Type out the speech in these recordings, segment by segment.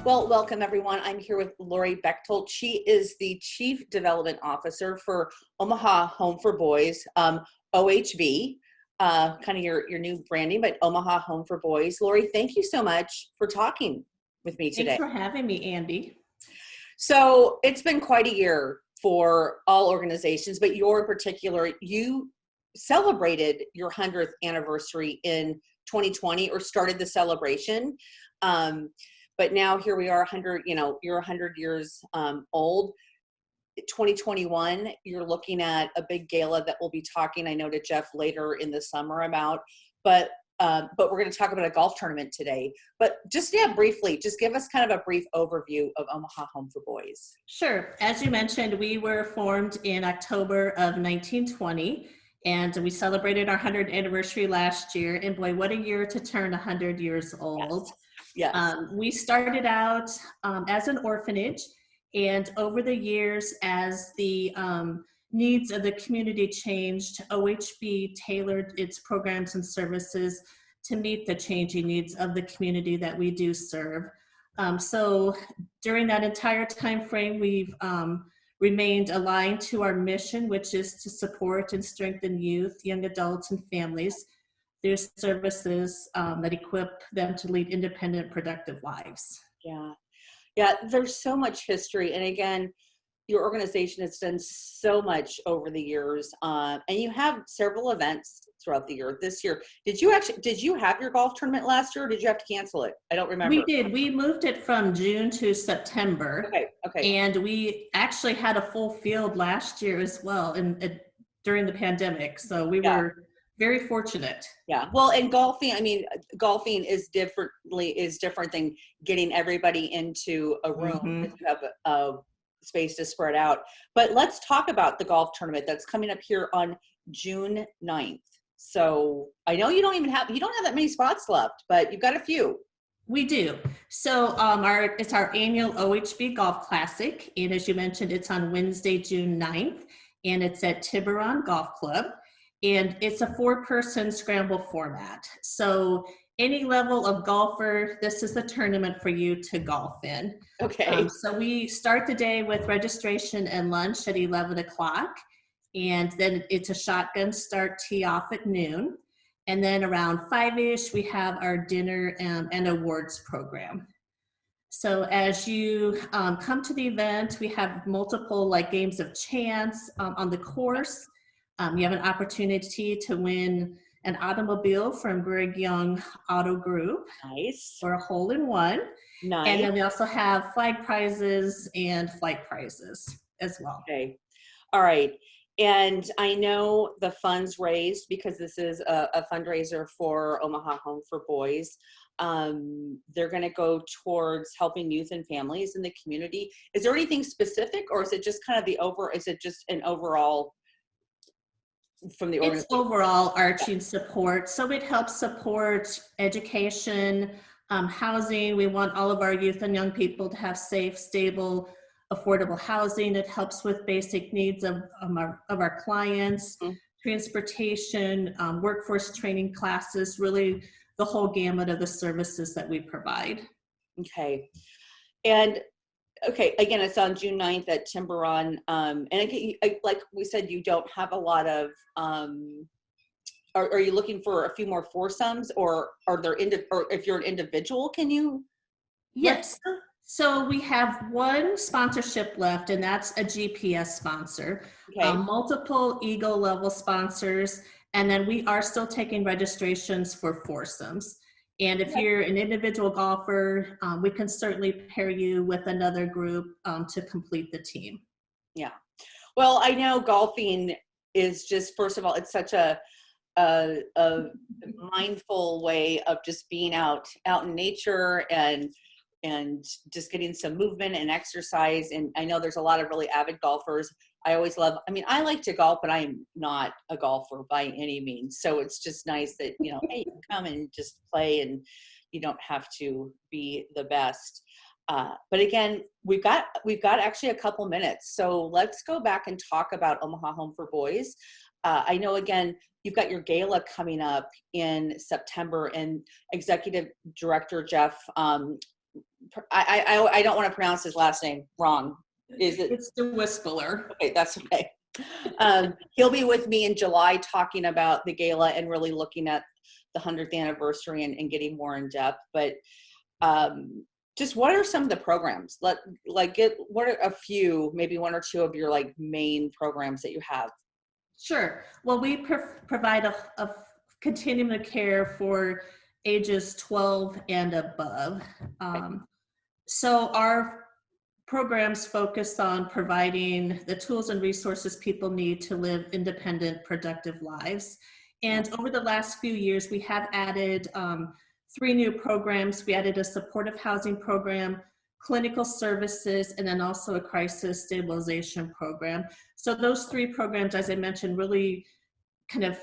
Well, welcome everyone. I'm here with Lori Bechtold. She is the Chief Development Officer for Omaha Home for Boys, OHB, kind of your new branding, but Omaha Home for Boys. Lori, thank you so much for talking with me today. Thanks for having me, Andy. So it's been quite a year for all organizations, but your in particular, you celebrated your 100th anniversary in 2020 or started the celebration. But now here we are 100, you're 100 years old. 2021, you're looking at a big gala that we'll be talking, I know, to Jeff later in the summer about, but we're going to talk about a golf tournament today. But just, briefly, just give us kind of a brief overview of Omaha Home for Boys. Sure. As you mentioned, we were formed in October of 1920, and we celebrated our 100th anniversary last year. And boy, what a year to turn 100 years old. Yes. We started out as an orphanage, and over the years, as the needs of the community changed, OHB tailored its programs and services to meet the changing needs of the community that we do serve. So during that entire time frame, we've remained aligned to our mission, which is to support and strengthen youth, young adults, and families. There's services that equip them to lead independent, productive lives. Yeah, there's so much history. And again, your organization has done so much over the years. And you have several events throughout the year. This year, did you have your golf tournament last year, or did you have to cancel it? I don't remember. We did. We moved it from June to September. Okay. And we actually had a full field last year as well, and during the pandemic. So we were very fortunate. Yeah. Well, and golfing is different than getting everybody into a room. Mm-hmm. If you have a space to spread out. But let's talk about the golf tournament that's coming up here on June 9th. So I know you don't have that many spots left, but you've got a few. We do. So it's our annual OHB Golf Classic. And as you mentioned, it's on Wednesday, June 9th, and it's at Tiburon Golf Club. And it's a 4-person scramble format. So any level of golfer, this is the tournament for you to golf in. Okay. So we start the day with registration and lunch at 11 o'clock. And then it's a shotgun start tee off at noon. And then around 5-ish, we have our dinner and awards program. So as you come to the event, we have multiple games of chance on the course. You have an opportunity to win an automobile from Greg Young Auto Group. Nice. For a hole-in-one. Nice. And then we also have flag prizes and flight prizes as well. Okay. All right. And I know the funds raised, because this is a fundraiser for Omaha Home for Boys. They're going to go towards helping youth and families in the community. Is there anything specific, or is it just kind of is it just an overall from the organization? It's overall arching support. So it helps support education, housing. We want all of our youth and young people to have safe, stable, affordable housing. It helps with basic needs of our clients, transportation, workforce training classes, really the whole gamut of the services that we provide. Okay. And again, it's on June 9th at Tiburon. And again, like we said, you don't have a lot of, are you looking for a few more foursomes, or or if you're an individual, can you? Yes. So we have one sponsorship left, and that's a GPS sponsor. Okay. Multiple Eagle level sponsors, and then we are still taking registrations for foursomes. And if you're an individual golfer, we can certainly pair you with another group to complete the team. Yeah. Well, I know golfing is just, first of all, it's such a mindful way of just being out in nature and just getting some movement and exercise. And I know there's a lot of really avid golfers. I like to golf, but I am not a golfer by any means. So it's just nice that, hey, you can come and just play, and you don't have to be the best. But again, we've got actually a couple minutes. So let's go back and talk about Omaha Home for Boys. I know, again, you've got your gala coming up in September, and Executive Director Jeff I don't want to pronounce his last name wrong. Is it? It's the Whistler. Okay, that's okay. He'll be with me in July talking about the gala and really looking at the 100th anniversary and getting more in depth. But just what are some of the programs? What are a few, maybe one or two of your like main programs that you have? Sure. Well, we provide a continuum of care for ages 12 and above. So our programs focus on providing the tools and resources people need to live independent, productive lives. And over the last few years, we have added 3 new programs. We added a supportive housing program, clinical services, and then also a crisis stabilization program. So those 3 programs, as I mentioned, really kind of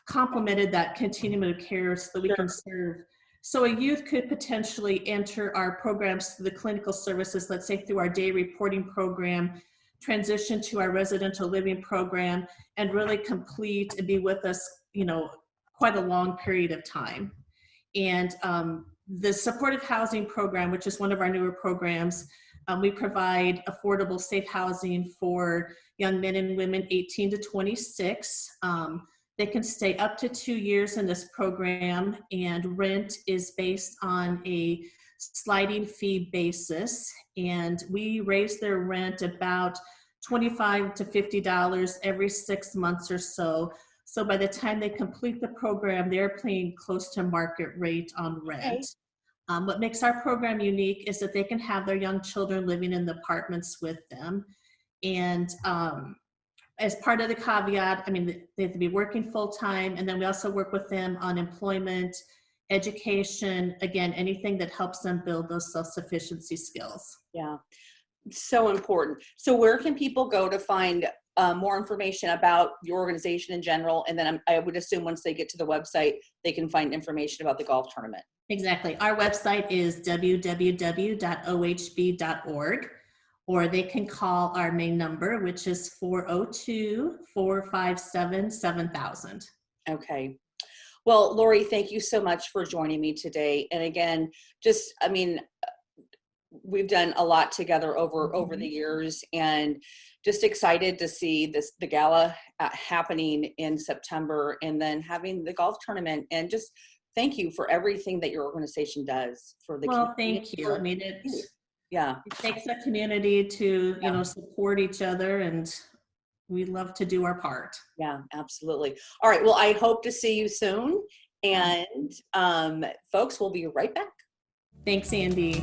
complemented that continuum of care so that we can serve. So a youth could potentially enter our programs through the clinical services, let's say through our day reporting program, transition to our residential living program, and really complete and be with us, quite a long period of time. And the supportive housing program, which is one of our newer programs, we provide affordable, safe housing for young men and women 18 to 26. They can stay up to 2 years in this program, and rent is based on a sliding fee basis. And we raise their rent about $25 to $50 every 6 months or so. So by the time they complete the program, they're paying close to market rate on rent. Okay. What makes our program unique is that they can have their young children living in the apartments with them. And as part of the caveat, they have to be working full-time, and then we also work with them on employment, education, again, anything that helps them build those self-sufficiency skills. Yeah, so important. So where can people go to find more information about your organization in general? And then I would assume once they get to the website, they can find information about the golf tournament. Exactly. Our website is www.ohb.org. Or they can call our main number, which is 402-457-7000. Okay. Well, Lori, thank you so much for joining me today. And again, we've done a lot together over the years, and just excited to see the gala happening in September, and then having the golf tournament. And just thank you for everything that your organization does for the community. Well, thank you. Yeah. It takes a community to, support each other, and we love to do our part. Yeah, absolutely. All right. Well, I hope to see you soon. And folks, we'll be right back. Thanks, Andy.